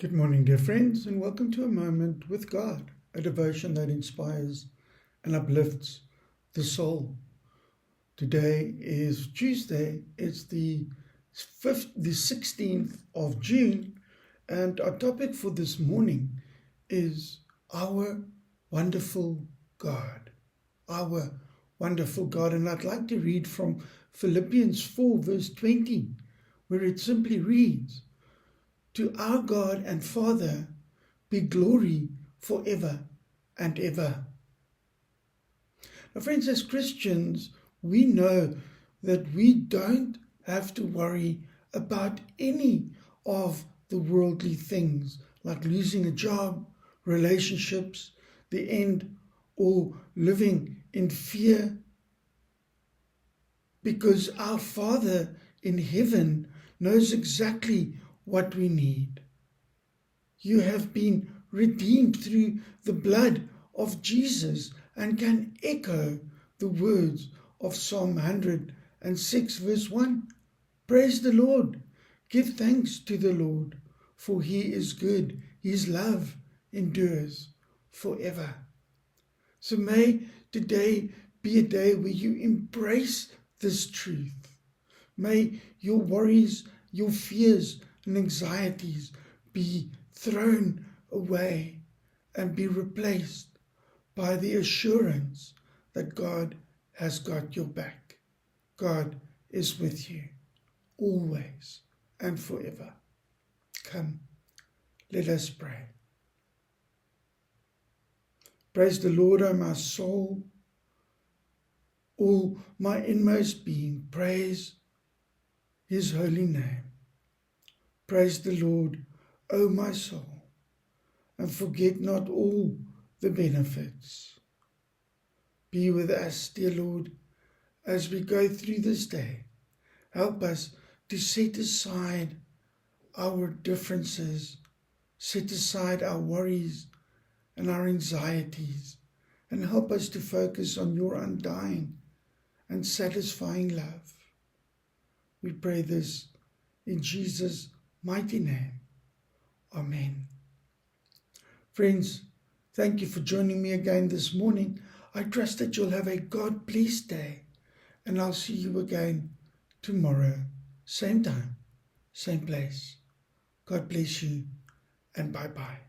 Good morning, dear friends, and welcome to A Moment with God, a devotion that inspires and uplifts the soul. Today is Tuesday, it's the 16th of June, and our topic for this morning is Our Wonderful God. Our Wonderful God. And I'd like to read from Philippians 4, verse 20, where it simply reads, "To our God and Father be glory forever and ever." Now, friends, as Christians, we know that we don't have to worry about any of the worldly things like losing a job, relationships, the end, or living in fear, because our Father in heaven knows exactly what we need. You have been redeemed through the blood of Jesus and can echo the words of Psalm 106 verse 1. Praise the Lord. Give thanks to the Lord, for he is good. His love endures forever. So may today be a day where you embrace this truth. May your worries, your fears and anxieties be thrown away and be replaced by the assurance that God has got your back. God is with you always and forever. Come, let us pray. Praise the Lord, O my soul, all my inmost being. Praise his holy name. Praise the Lord, O my soul, and forget not all the benefits. Be with us, dear Lord, as we go through this day. Help us to set aside our differences, set aside our worries and our anxieties, and help us to focus on your undying and satisfying love. We pray this in Jesus' mighty name. Amen. Friends, thank you for joining me again this morning. I trust that you'll have a God-blessed day, and I'll see you again tomorrow, same time, same place. God bless you, and bye-bye.